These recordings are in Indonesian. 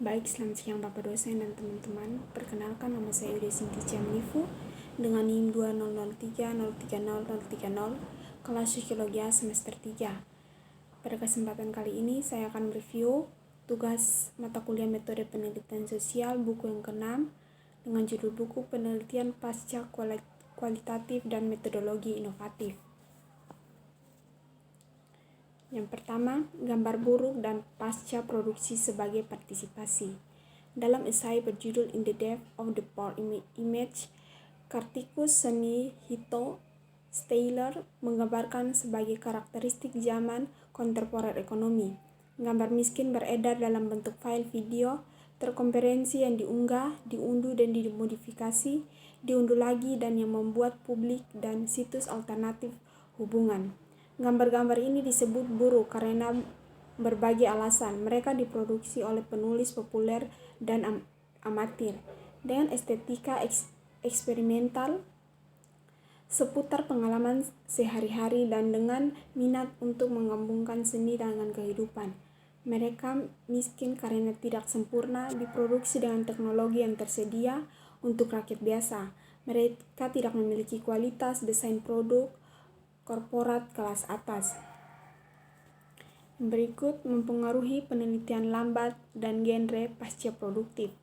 Baik, selamat siang Bapak dosen dan teman-teman. Perkenalkan, nama saya Ude Sinti Ciamnifu dengan NIM 2003030030 kelas Psikologi A semester 3. Pada kesempatan kali ini saya akan mereview tugas mata kuliah metode penelitian sosial buku yang ke-6 dengan judul buku penelitian pasca kualitatif dan metodologi inovatif. Yang pertama, gambar buruk dan pasca produksi sebagai partisipasi. Dalam esai berjudul In the Depth of the Poor Image, Kartikus Senihito Steyler menggambarkan sebagai karakteristik zaman kontemporer ekonomi. Gambar miskin beredar dalam bentuk file video, terkonferensi yang diunggah, diunduh dan dimodifikasi, diunduh lagi dan yang membuat publik dan situs alternatif hubungan. Gambar-gambar ini disebut buruk karena berbagai alasan. Mereka diproduksi oleh penulis populer dan amatir dengan estetika eksperimental seputar pengalaman sehari-hari dan dengan minat untuk menggabungkan seni dengan kehidupan. Mereka miskin karena tidak sempurna, diproduksi dengan teknologi yang tersedia untuk rakyat biasa. Mereka tidak memiliki kualitas desain produk korporat kelas atas. Berikut mempengaruhi penelitian lambat dan genre pasca produktif.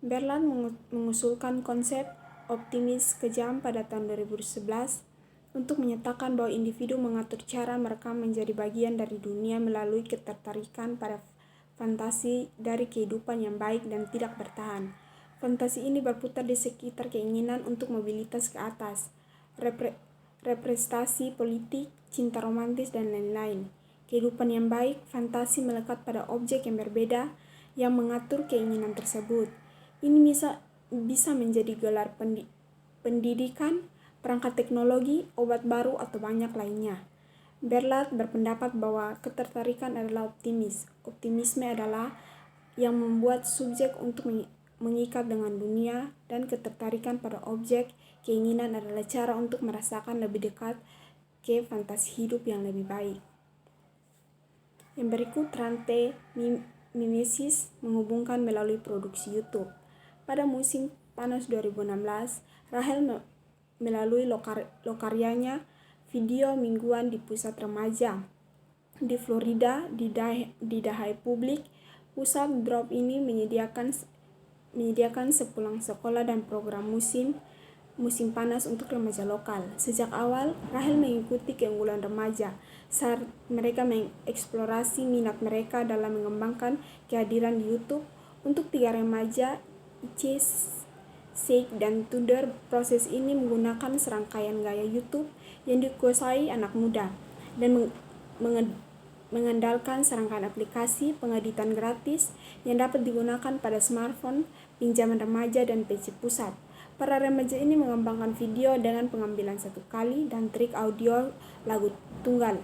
Berland mengusulkan konsep optimis kejam pada tahun 2011 untuk menyatakan bahwa individu mengatur cara mereka menjadi bagian dari dunia melalui ketertarikan pada fantasi dari kehidupan yang baik dan tidak bertahan. Fantasi ini berputar di sekitar keinginan untuk mobilitas ke atas, representasi politik, cinta romantis, dan lain-lain. Kehidupan yang baik, fantasi melekat pada objek yang berbeda yang mengatur keinginan tersebut. Ini bisa menjadi gelar pendidikan, perangkat teknologi, obat baru, atau banyak lainnya. Berland berpendapat bahwa ketertarikan adalah optimis. Optimisme adalah yang membuat subjek untuk mengikat dengan dunia, dan ketertarikan pada objek keinginan adalah cara untuk merasakan lebih dekat ke fantasi hidup yang lebih baik. Yang berikut rantai mimesis menghubungkan melalui produksi YouTube. Pada musim panas 2016, Rahel melalui lokaryanya video mingguan di pusat remaja di Florida didahai publik. Pusat drop ini menyediakan sepulang sekolah dan program musim panas untuk remaja lokal. Sejak awal, Rahel mengikuti keunggulan remaja saat mereka mengeksplorasi minat mereka dalam mengembangkan kehadiran di YouTube. Untuk 3 remaja, Ice, Shake, dan Tudor, proses ini menggunakan serangkaian gaya YouTube yang dikuasai anak muda dan mengandalkan serangkaian aplikasi pengeditan gratis yang dapat digunakan pada smartphone, pinjaman remaja, dan PC pusat. Para remaja ini mengembangkan video dengan pengambilan satu kali dan trik audio lagu tunggal,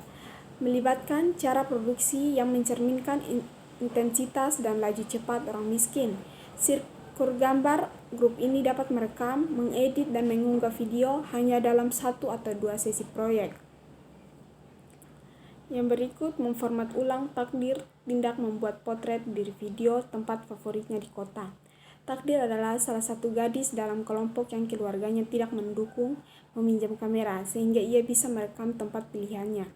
melibatkan cara produksi yang mencerminkan intensitas dan laju cepat orang miskin. Sirkus gambar grup ini dapat merekam, mengedit, dan mengunggah video hanya dalam 1 atau 2 sesi proyek. Yang berikut memformat ulang takdir tindak membuat potret diri video tempat favoritnya di kota. Takdir adalah salah satu gadis dalam kelompok yang keluarganya tidak mendukung meminjam kamera sehingga ia bisa merekam tempat pilihannya.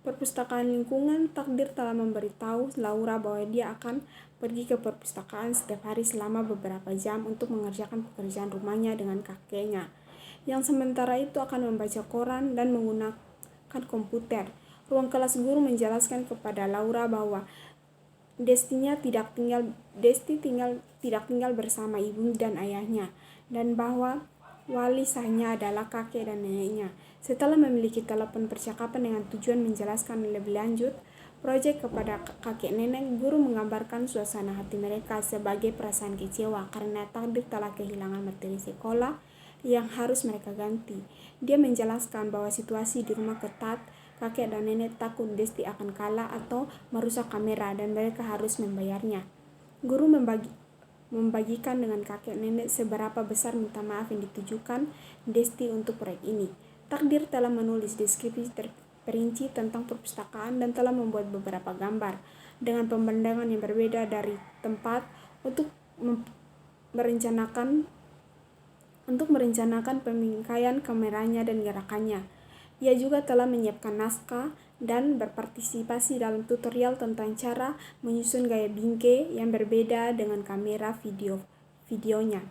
Perpustakaan lingkungan Takdir telah memberitahu Laura bahwa dia akan pergi ke perpustakaan setiap hari selama beberapa jam untuk mengerjakan pekerjaan rumahnya dengan kakeknya, yang sementara itu akan membaca koran dan menggunakan komputer. Ruang kelas guru menjelaskan kepada Laura bahwa Desti tidak tinggal bersama ibu dan ayahnya, dan bahwa wali sahnya adalah kakek dan neneknya. Setelah memiliki telepon percakapan dengan tujuan menjelaskan lebih lanjut proyek kepada kakek nenek, guru menggambarkan suasana hati mereka sebagai perasaan kecewa karena Takdir telah kehilangan materi sekolah yang harus mereka ganti. Dia menjelaskan bahwa situasi di rumah ketat. Kakek dan nenek takut Desti akan kalah atau merusak kamera dan mereka harus membayarnya. Guru membagikan dengan kakek nenek seberapa besar minta maaf yang ditujukan Desti untuk proyek ini. Takdir telah menulis deskripsi perinci tentang perpustakaan dan telah membuat beberapa gambar dengan pemandangan yang berbeda dari tempat untuk merencanakan pemakaian kameranya dan gerakannya. Ia juga telah menyiapkan naskah dan berpartisipasi dalam tutorial tentang cara menyusun gaya bingkai yang berbeda dengan kamera videonya.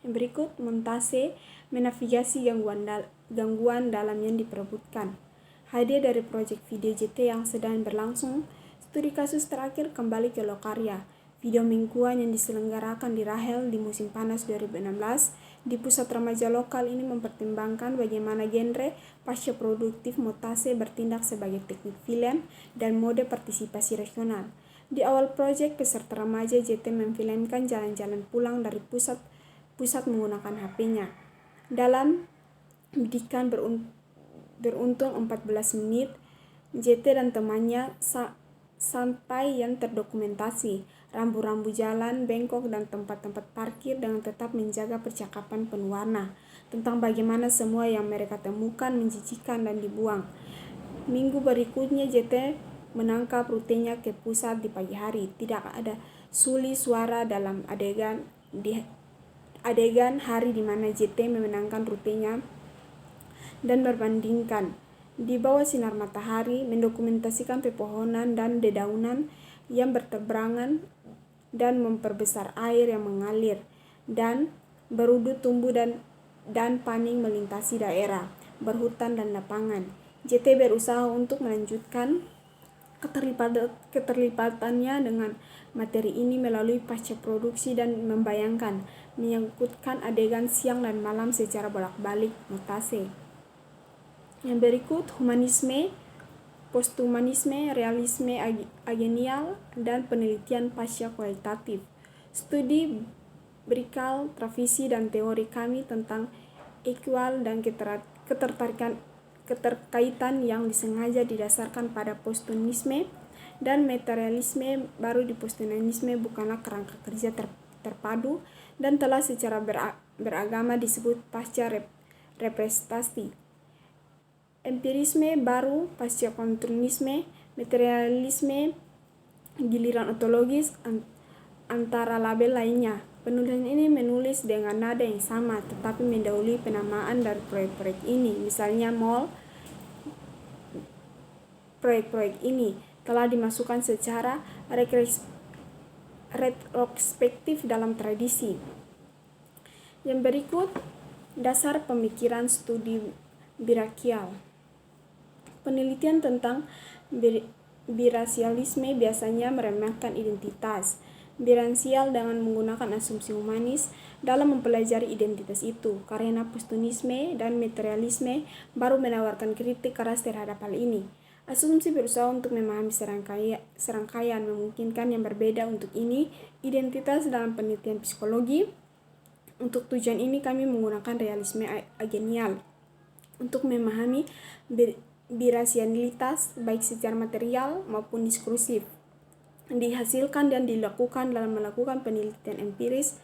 Yang berikut, montase menavigasi gangguan dalam yang diperebutkan. Hadiah dari proyek video JT yang sedang berlangsung, studi kasus terakhir kembali ke Lokarya. Video mingguan yang diselenggarakan di Rahel di musim panas 2016 di pusat remaja lokal ini mempertimbangkan bagaimana genre pasca produktif montase bertindak sebagai teknik film dan mode partisipasi regional. Di awal proyek, peserta remaja JT memfilmkan jalan-jalan pulang dari pusat menggunakan HP-nya. Dalam bidikan beruntung 14 menit, JT dan temannya sampai yang terdokumentasi, rambu-rambu jalan, bengkok, dan tempat-tempat parkir dengan tetap menjaga percakapan penuh warna tentang bagaimana semua yang mereka temukan menjijikan dan dibuang. Minggu berikutnya JT menangkap rutenya ke pusat di pagi hari. Tidak ada suli suara dalam adegan hari di mana JT memenangkan rutenya dan berbandingkan di bawah sinar matahari, mendokumentasikan pepohonan dan dedaunan yang bertebarangan dan memperbesar air yang mengalir dan berudut tumbuh dan paning melintasi daerah, berhutan dan lapangan. JT berusaha untuk melanjutkan keterlipatannya dengan materi ini melalui pasca produksi dan menyangkutkan adegan siang dan malam secara bolak-balik montase. Yang berikut, humanisme, posthumanisme, realisme agenial, dan penelitian pasca kualitatif. Studi berikal tradisi dan teori kami tentang equal dan keterkaitan yang disengaja didasarkan pada posthumanisme dan materialisme baru. Di posthumanisme bukanlah kerangka kerja terpadu dan telah secara beragama disebut pasca representasi. Empirisme baru pasca kontinuisme, materialisme giliran ontologis antara label lainnya. Penulisan ini menulis dengan nada yang sama tetapi mendahului penamaan dari proyek-proyek ini. Misalnya proyek-proyek ini telah dimasukkan secara retrospektif dalam tradisi. Yang berikut, dasar pemikiran studi birakial. Penelitian tentang birasialisme biasanya meremehkan identitas birasial dengan menggunakan asumsi humanis dalam mempelajari identitas itu, karena posthumanisme dan materialisme baru menawarkan kritik keras terhadap hal ini. Asumsi berusaha untuk memahami serangkaian memungkinkan yang berbeda untuk ini identitas dalam penelitian psikologi. Untuk tujuan ini kami menggunakan realisme agenial untuk memahami birasialitas baik secara material maupun diskursif. Dihasilkan dan dilakukan dalam melakukan penelitian empiris.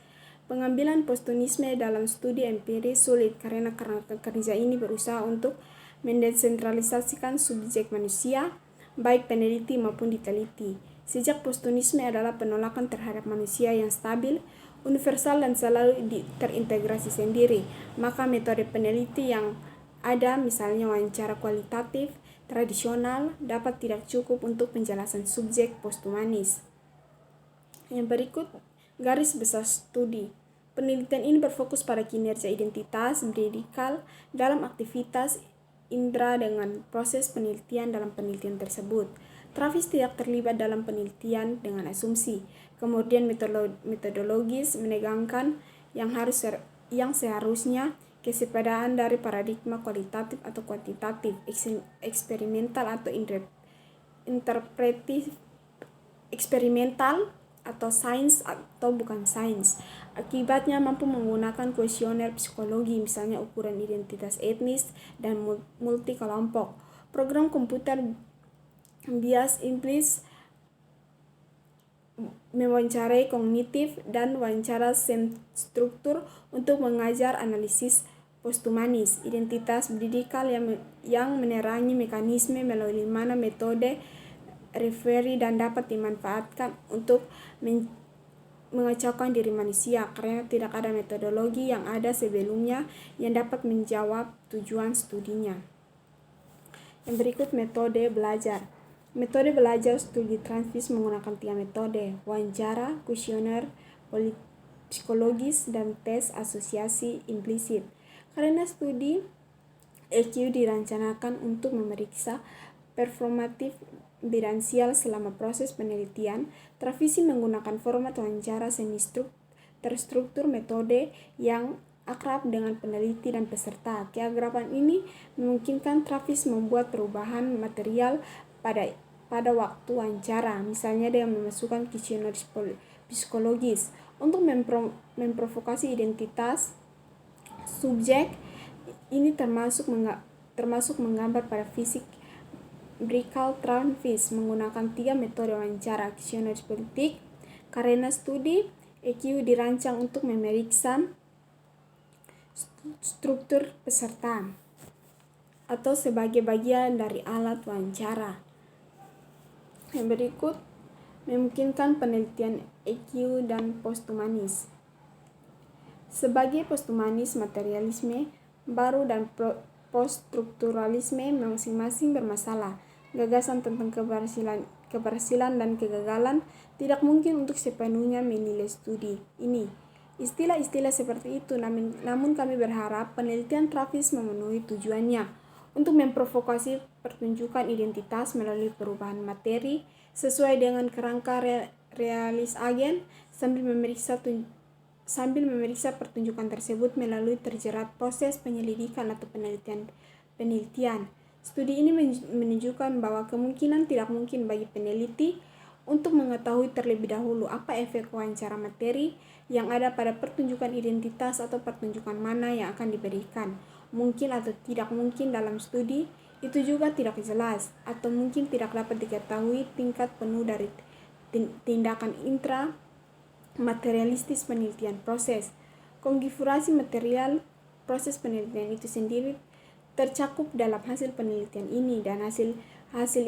Pengambilan posthumanisme dalam studi empiris sulit karena kerja ini berusaha untuk mendesentralisasikan subjek manusia, baik peneliti maupun diteliti. Sejak posthumanisme adalah penolakan terhadap manusia yang stabil, universal dan selalu terintegrasi sendiri, maka metode peneliti yang ada, misalnya wawancara kualitatif tradisional, dapat tidak cukup untuk penjelasan subjek posthumanis. Yang berikut, garis besar studi. Penelitian ini berfokus pada kinerja identitas berdikal dalam aktivitas indera dengan proses penelitian dalam penelitian tersebut. Travis tidak terlibat dalam penelitian dengan asumsi. Kemudian metodologis menegangkan yang seharusnya kesepadan dari paradigma kualitatif atau kuantitatif, eksperimental atau interpretif, eksperimental atau sains atau bukan sains. Akibatnya mampu menggunakan kuesioner psikologi, misalnya ukuran identitas etnis dan multi kelompok. Program komputer bias implis mewawancarai kognitif dan wawancara struktur untuk mengajar analisis posthumanis, identitas pendidikan yang menerangi mekanisme melalui mana metode referi dan dapat dimanfaatkan untuk mengacaukan diri manusia karena tidak ada metodologi yang ada sebelumnya yang dapat menjawab tujuan studinya. Yang berikut metode belajar. Metode belajar studi transvis menggunakan 3 metode: wawancara, kuesioner psikologis, dan tes asosiasi implisit. Karena studi EQ dirancangkan untuk memeriksa performatif bilansial selama proses penelitian, Trafisi menggunakan format wawancara semi terstruktur metode yang akrab dengan peneliti dan peserta. Keakraban ini memungkinkan Travis membuat perubahan material pada waktu wawancara, misalnya dengan memasukkan kuesioner psikologis untuk memprovokasi identitas subjek. Ini termasuk menggambar pada fisik Brickell Travis menggunakan 3 metode wawancara kuesioner politik. Karena studi EQ dirancang untuk memeriksa struktur peserta atau sebagai bagian dari alat wawancara. Yang berikut memungkinkan penelitian EQ dan posthumanis. Sebagai posthumanis, materialisme baru dan poststrukturalisme masing-masing bermasalah. Gagasan tentang keberhasilan dan kegagalan tidak mungkin untuk sepenuhnya menilai studi ini. Istilah-istilah seperti itu, namun kami berharap penelitian Travis memenuhi tujuannya untuk memprovokasi pertunjukan identitas melalui perubahan materi sesuai dengan kerangka realis agen sambil memeriksa pertunjukan tersebut melalui terjerat proses penyelidikan atau penelitian. Studi ini menunjukkan bahwa kemungkinan tidak mungkin bagi peneliti untuk mengetahui terlebih dahulu apa efek wawancara materi yang ada pada pertunjukan identitas atau pertunjukan mana yang akan diberikan. Mungkin atau tidak mungkin dalam studi itu juga tidak jelas, atau mungkin tidak dapat diketahui tingkat penuh dari tindakan materialistis penelitian proses. Konfigurasi material proses penelitian itu sendiri tercakup dalam hasil penelitian ini, dan hasil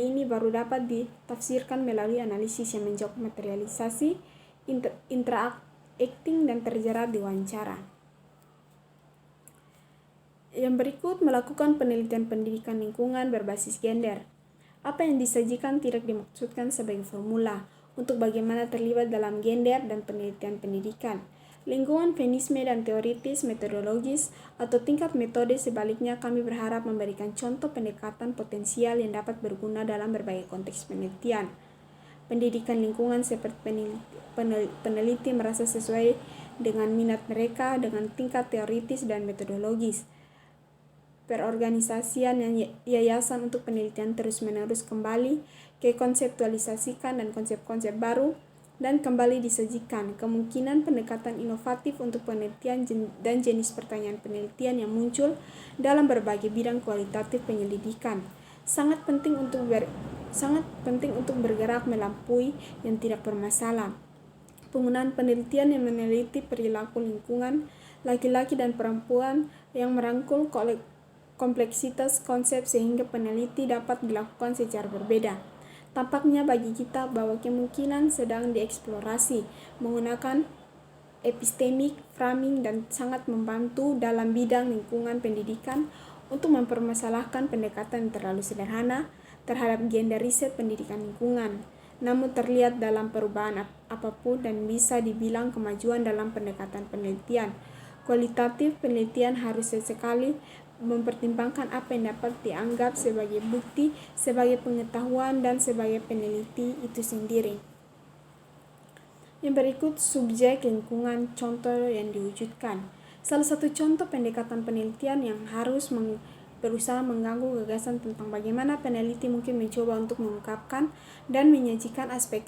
ini baru dapat ditafsirkan melalui analisis yang menjawab materialisasi, interacting, dan terjerat di wawancara. Yang berikut melakukan penelitian pendidikan lingkungan berbasis gender. Apa yang disajikan tidak dimaksudkan sebagai formula untuk bagaimana terlibat dalam gender dan penelitian pendidikan. Lingkungan feminisme dan teoritis, metodologis, atau tingkat metode. Sebaliknya, kami berharap memberikan contoh pendekatan potensial yang dapat berguna dalam berbagai konteks penelitian. Pendidikan lingkungan seperti peneliti merasa sesuai dengan minat mereka dengan tingkat teoritis dan metodologis. Perorganisasian yayasan untuk penelitian terus-menerus kembali konseptualisasikan dan konsep-konsep baru dan kembali disajikan. Kemungkinan pendekatan inovatif untuk penelitian dan jenis pertanyaan penelitian yang muncul dalam berbagai bidang kualitatif penyelidikan sangat penting untuk bergerak melampaui yang tidak bermasalah. Penggunaan penelitian yang meneliti perilaku lingkungan laki-laki dan perempuan yang merangkul kompleksitas konsep sehingga peneliti dapat dilakukan secara berbeda. Tampaknya bagi kita bahwa kemungkinan sedang dieksplorasi menggunakan epistemic framing dan sangat membantu dalam bidang lingkungan pendidikan untuk mempermasalahkan pendekatan yang terlalu sederhana terhadap gender riset pendidikan lingkungan, namun terlihat dalam perubahan apapun dan bisa dibilang kemajuan dalam pendekatan penelitian. Kualitatif penelitian harus sesekali mempertimbangkan apa yang dapat dianggap sebagai bukti, sebagai pengetahuan, dan sebagai peneliti itu sendiri. Yang berikut subjek lingkungan contoh yang diwujudkan. Salah satu contoh pendekatan penelitian yang harus berusaha mengganggu gagasan tentang bagaimana peneliti mungkin mencoba untuk mengungkapkan dan menyajikan aspek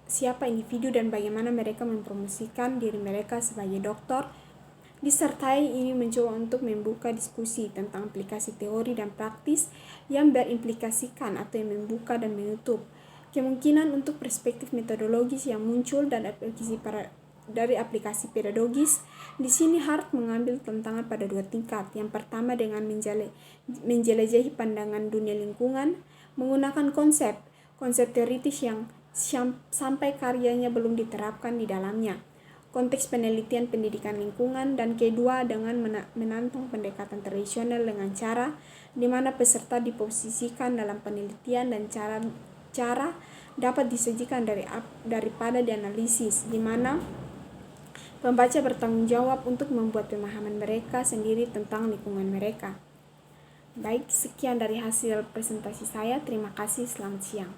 siapa individu dan bagaimana mereka mempromosikan diri mereka sebagai dokter. Disertai ini mencoba untuk membuka diskusi tentang aplikasi teori dan praktis yang berimplikasikan atau yang membuka dan menutup kemungkinan untuk perspektif metodologis yang muncul dan dari aplikasi pedagogis. Di sini Hart mengambil tantangan pada dua tingkat. Yang pertama dengan menjelajahi pandangan dunia lingkungan, menggunakan konsep teoritis yang sampai karyanya belum diterapkan di dalamnya. Konteks penelitian pendidikan lingkungan, dan kedua dengan menantang pendekatan tradisional dengan cara di mana peserta diposisikan dalam penelitian dan cara dapat disajikan daripada dianalisis, di mana pembaca bertanggung jawab untuk membuat pemahaman mereka sendiri tentang lingkungan mereka. Baik, sekian dari hasil presentasi saya. Terima kasih, selamat siang.